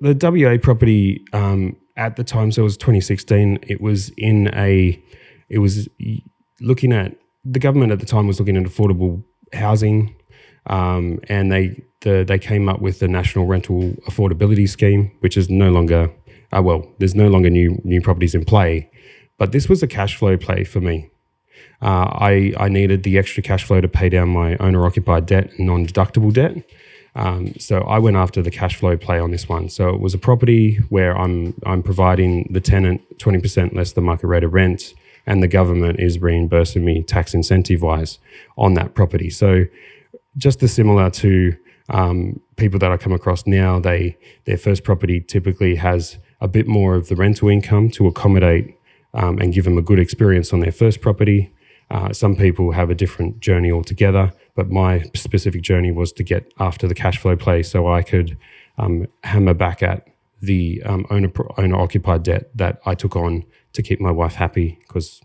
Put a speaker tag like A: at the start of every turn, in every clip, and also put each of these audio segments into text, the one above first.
A: the WA property at the time, so it was 2016. It was looking at, the government at the time was looking at affordable housing, and they came up with the National Rental Affordability Scheme, which is no longer there's no longer new properties in play, but this was a cash flow play for me. I needed the extra cash flow to pay down my owner-occupied debt and non-deductible debt. So I went after the cash flow play on this one. So it was a property where I'm providing the tenant 20% less than market rate of rent, and the government is reimbursing me tax incentive-wise on that property. So just as similar to people that I come across now, their first property typically has a bit more of the rental income to accommodate and give them a good experience on their first property. Some people have a different journey altogether, but my specific journey was to get after the cash flow play so I could hammer back at the owner-occupied debt that I took on to keep my wife happy, because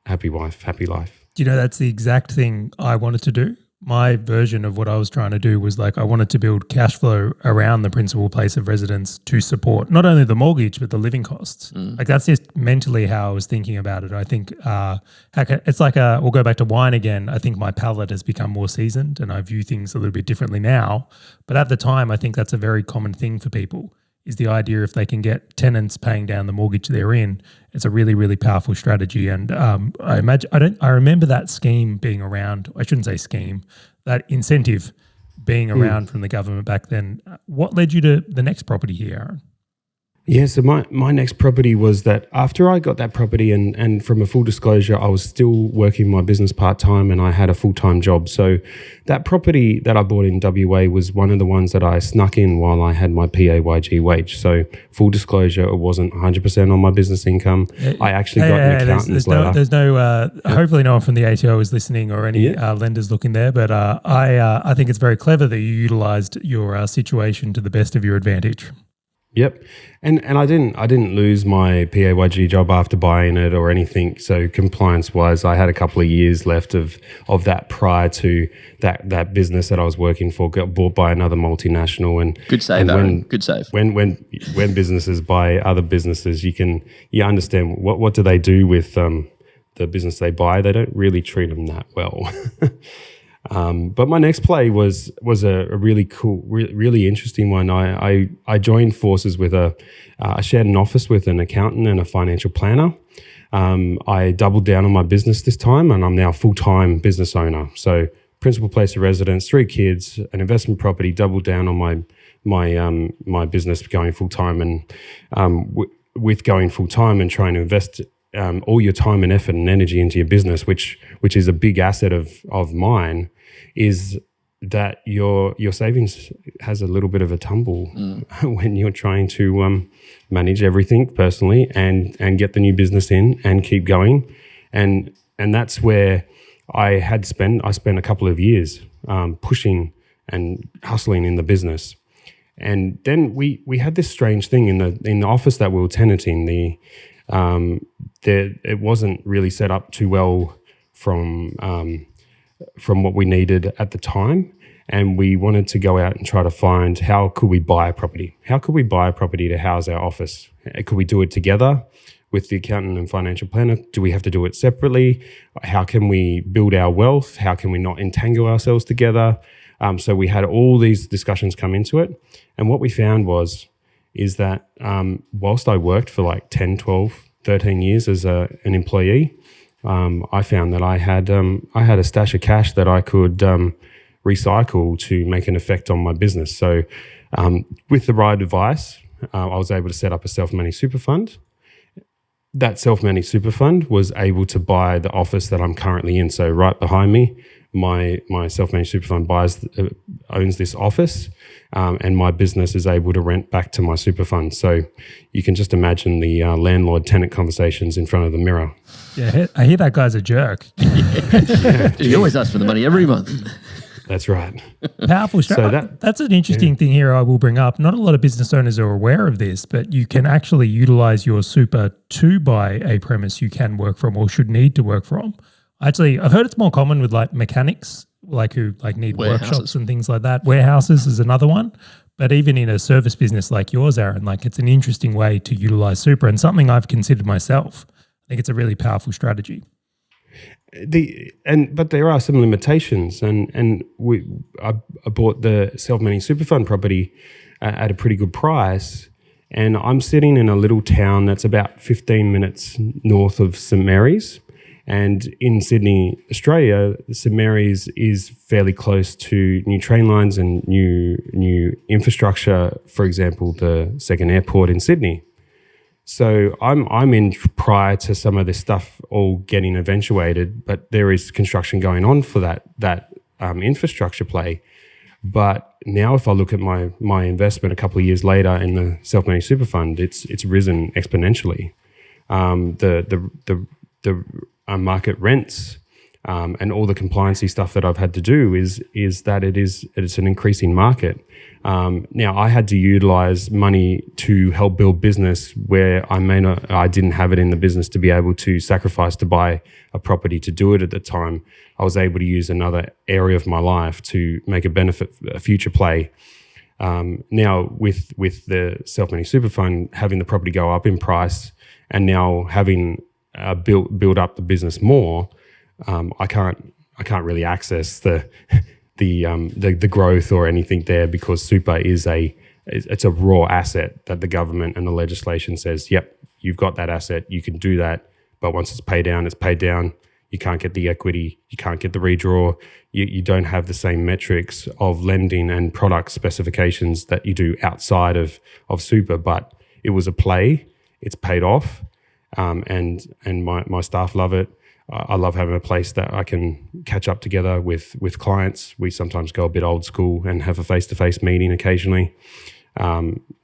A: happy wife, happy life.
B: Do you know that's the exact thing I wanted to do? My version of what I was trying to do was I wanted to build cash flow around the principal place of residence to support not only the mortgage but the living costs. That's just mentally how I was thinking about it. I think it's we'll go back to wine again. I think my palate has become more seasoned and I view things a little bit differently now. But at the time, I think that's a very common thing for people, is the idea if they can get tenants paying down the mortgage they're in, it's a really, really powerful strategy. And I remember that scheme being around. I shouldn't say scheme, that incentive being around from the government back then. What led you to the next property here, Aaron?
A: Yeah, so my next property was that after I got that property, and from a full disclosure, I was still working my business part-time and I had a full-time job. So that property that I bought in WA was one of the ones that I snuck in while I had my PAYG wage. So full disclosure, it wasn't 100% on my business income. I actually got an accountant's letter.
B: There's no hopefully no one from the ATO is listening or any lenders looking there, but I think it's very clever that you utilised your situation to the best of your advantage.
A: Yep. And I didn't lose my PAYG job after buying it or anything. So compliance wise, I had a couple of years left of that prior to that business that I was working for got bought by another multinational. And
C: good save, Aaron. Good save.
A: When businesses buy other businesses, you understand what do they do with the business they buy? They don't really treat them that well. But my next play was a really cool, really interesting one. I joined forces with I shared an office with an accountant and a financial planner. I doubled down on my business this time, and I'm now full-time business owner. So principal place of residence, 3 kids, an investment property, doubled down on my business going full-time. And with going full-time and trying to invest all your time and effort and energy into your business, which is a big asset of mine, is that your savings has a little bit of a tumble when you're trying to manage everything personally and get the new business in and keep going. And that's where I spent a couple of years pushing and hustling in the business. And then we had this strange thing in the office that we were tenanting. It wasn't really set up too well from what we needed at the time, and we wanted to go out and try to find how could we buy a property. How could we buy a property to house our office? Could we do it together with the accountant and financial planner? Do we have to do it separately? How can we build our wealth? How can we not entangle ourselves together? So we had all these discussions come into it, and what we found is that whilst I worked for like 10, 12, 13 years as an employee, I found that I had a stash of cash that I could recycle to make an effect on my business. So with the right advice, I was able to set up a self-managed super fund. That self-managed super fund was able to buy the office that I'm currently in. So right behind me, my self-managed super fund owns this office, and my business is able to rent back to my super fund. So you can just imagine the landlord-tenant conversations in front of the mirror.
B: Yeah, I hear that guy's a jerk.
C: He always asks for the money every month.
A: That's right.
B: Powerful strategy. So that's an interesting thing here I will bring up. Not a lot of business owners are aware of this, but you can actually utilize your super to buy a premise you can work from or should need to work from. Actually, I've heard it's more common with like mechanics, who need workshops and things like that. Warehouses is another one. But even in a service business like yours, Aaron, like it's an interesting way to utilize super and something I've considered myself. I think it's a really powerful strategy.
A: But there are some limitations, and I bought the self-managed super fund property at a pretty good price, and I'm sitting in a little town that's about 15 minutes north of St Mary's. And in Sydney, Australia, St Mary's is fairly close to new train lines and new infrastructure. For example, the second airport in Sydney. So I'm in prior to some of this stuff all getting eventuated, but there is construction going on for that infrastructure play. But now, if I look at my investment a couple of years later in the self-managed super fund, it's risen exponentially. The market rents and all the compliancy stuff that I've had to do is that it's an increasing market. Now I had to utilize money to help build business where I didn't have it in the business to be able to sacrifice to buy a property to do it at the time. I was able to use another area of my life to make a future play. Now with the self-managed super fund, having the property go up in price and now having build up the business more, I can't really access the growth or anything there because super it's a raw asset that the government and the legislation says, yep, you've got that asset, you can do that, but once it's paid down, it's paid down. You can't get the equity, you can't get the redraw, you don't have the same metrics of lending and product specifications that you do outside of super, but it was a play, it's paid off. And my staff love it. I love having a place that I can catch up together with clients. We sometimes go a bit old school and have a face-to-face meeting occasionally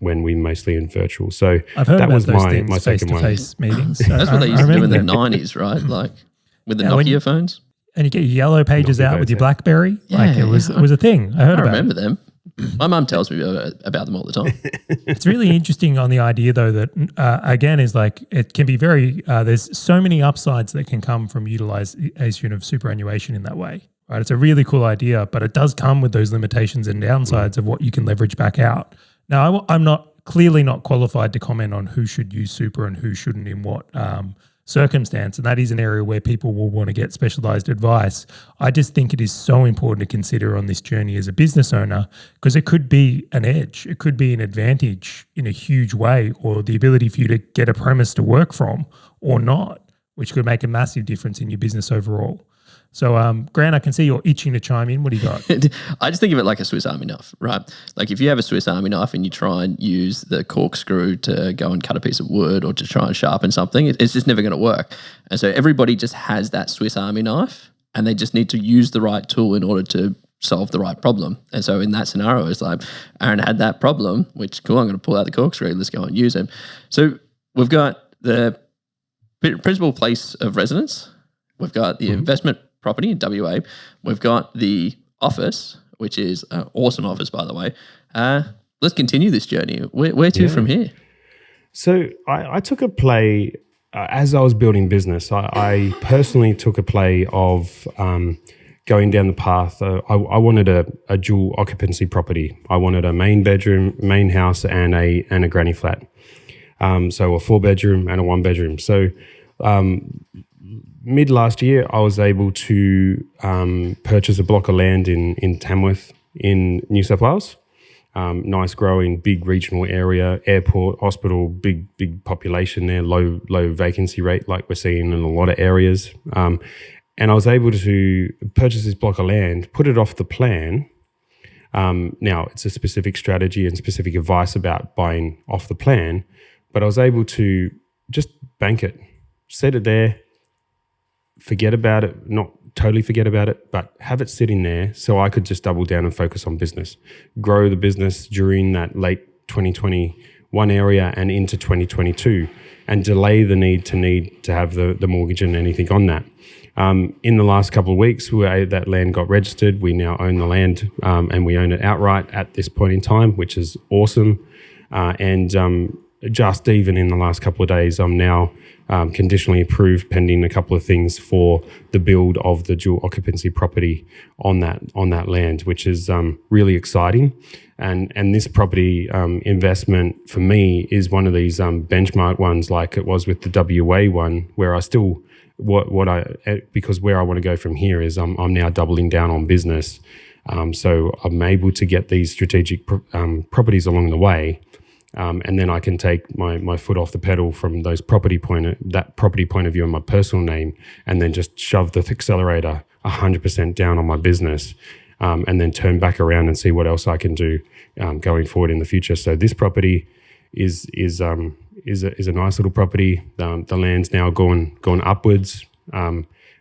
A: when we mostly in virtual. So
B: I've heard
A: that
B: about
A: was
B: those
A: my
B: things,
A: second one.
B: face-to-face meetings.
C: That's what they used to do in the
B: them.
C: 90s, right? Like with the Nokia phones.
B: And you get your yellow pages
A: Nokia
B: out with
A: phones,
B: your
A: yeah.
B: BlackBerry. Like it was a thing. I heard
C: I
B: about
C: remember
B: it.
C: them. My mum tells me about them all the time.
B: It's really interesting on the idea, though, that again is like it can be very. There's so many upsides that can come from utilization of superannuation in that way. Right? It's a really cool idea, but it does come with those limitations and downsides of what you can leverage back out. Now, I'm clearly not qualified to comment on who should use super and who shouldn't in what circumstance, and that is an area where people will want to get specialized advice. I just think it is so important to consider on this journey as a business owner because it could be an edge, it could be an advantage in a huge way, or the ability for you to get a premise to work from or not, which could make a massive difference in your business overall. So, Grant, I can see you're itching to chime in. What do you got?
C: I just think of it like a Swiss Army knife, right? Like if you have a Swiss Army knife and you try and use the corkscrew to go and cut a piece of wood or to try and sharpen something, it's just never going to work. And so everybody just has that Swiss Army knife and they just need to use the right tool in order to solve the right problem. And so in that scenario, it's like Aaron had that problem, which cool, I'm going to pull out the corkscrew, let's go and use it. So we've got the principal place of residence. We've got the investment property in WA. We've got the office, which is an awesome office, by the way. Let's continue this journey. Where to from here?
A: So I took a play as I was building business. I personally took a play of going down the path. I wanted a dual occupancy property. I wanted a main bedroom, main house, and a granny flat. So a 4-bedroom and a 1-bedroom. So mid last year, I was able to purchase a block of land in Tamworth in New South Wales. Nice, growing, big regional area, airport, hospital, big population there, low vacancy rate like we're seeing in a lot of areas. And I was able to purchase this block of land, put it off the plan. Now, it's a specific strategy and specific advice about buying off the plan, but I was able to just bank it, set it there, forget about it, not totally forget about it, but have it sitting there so I could just double down and focus on business, grow the business during that late 2021 area and into 2022, and delay the need to have the mortgage and anything on that. In the last couple of weeks, that land got registered. We now own the land and we own it outright at this point in time, which is awesome. And just even in the last couple of days, I'm now conditionally approved pending a couple of things for the build of the dual occupancy property on that land, which is really exciting. And this property investment for me is one of these benchmark ones, like it was with the WA one, where I still because where I want to go from here is I'm now doubling down on business. So I'm able to get these strategic properties along the way. And then I can take my foot off the pedal from that property point of view in my personal name, and then just shove the accelerator 100% down on my business, and then turn back around and see what else I can do going forward in the future. So this property is a nice little property. The land's now gone upwards.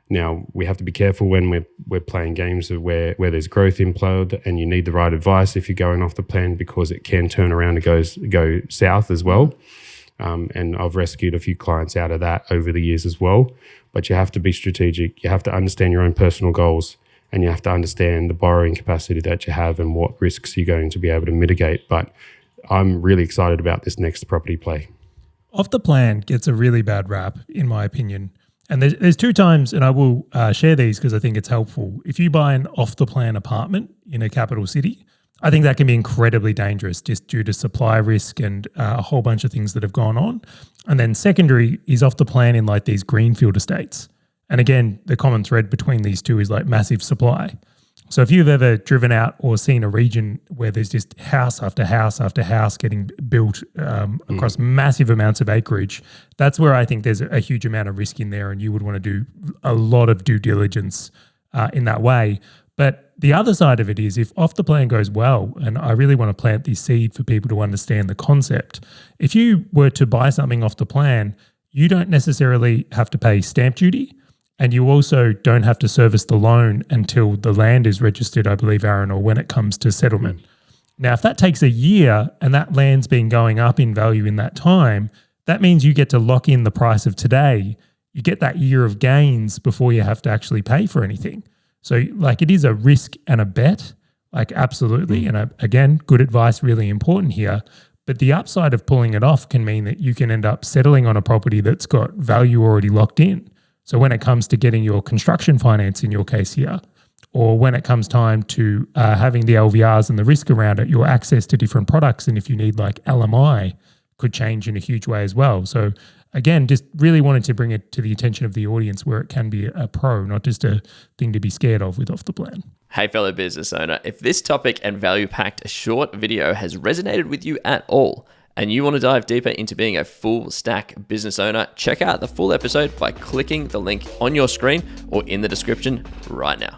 A: Now we have to be careful when we're playing games where there's growth implode, and you need the right advice if you're going off the plan, because it can turn around and go south as well. And I've rescued a few clients out of that over the years as well. But you have to be strategic. You have to understand your own personal goals, and you have to understand the borrowing capacity that you have and what risks you're going to be able to mitigate. But I'm really excited about this next property play.
B: Off the plan gets a really bad rap, in my opinion. And there's two times, and I will share these because I think it's helpful. If you buy an off-the-plan apartment in a capital city, I think that can be incredibly dangerous just due to supply risk and a whole bunch of things that have gone on. And then secondary is off the plan in like these greenfield estates. And again, the common thread between these two is like massive supply. So if you've ever driven out or seen a region where there's just house after house after house getting built across massive amounts of acreage, that's where I think there's a huge amount of risk in there, and you would want to do a lot of due diligence in that way. But the other side of it is, if off the plan goes well, and I really want to plant this seed for people to understand the concept, if you were to buy something off the plan, you don't necessarily have to pay stamp duty. And you also don't have to service the loan until the land is registered, I believe, Aaron, or when it comes to settlement. Now, if that takes a year and that land's been going up in value in that time, that means you get to lock in the price of today. You get that year of gains before you have to actually pay for anything. So like, it is a risk and a bet, like absolutely. And again, good advice, really important here. But the upside of pulling it off can mean that you can end up settling on a property that's got value already locked in. So when it comes to getting your construction finance in your case here, or when it comes time to having the LVRs and the risk around it, your access to different products, and if you need like LMI, could change in a huge way as well. So again, just really wanted to bring it to the attention of the audience where it can be a pro, not just a thing to be scared of with off the plan.
D: Hey, fellow business owner, if this topic and value-packed short video has resonated with you at all, and you want to dive deeper into being a full stack business owner, check out the full episode by clicking the link on your screen or in the description right now.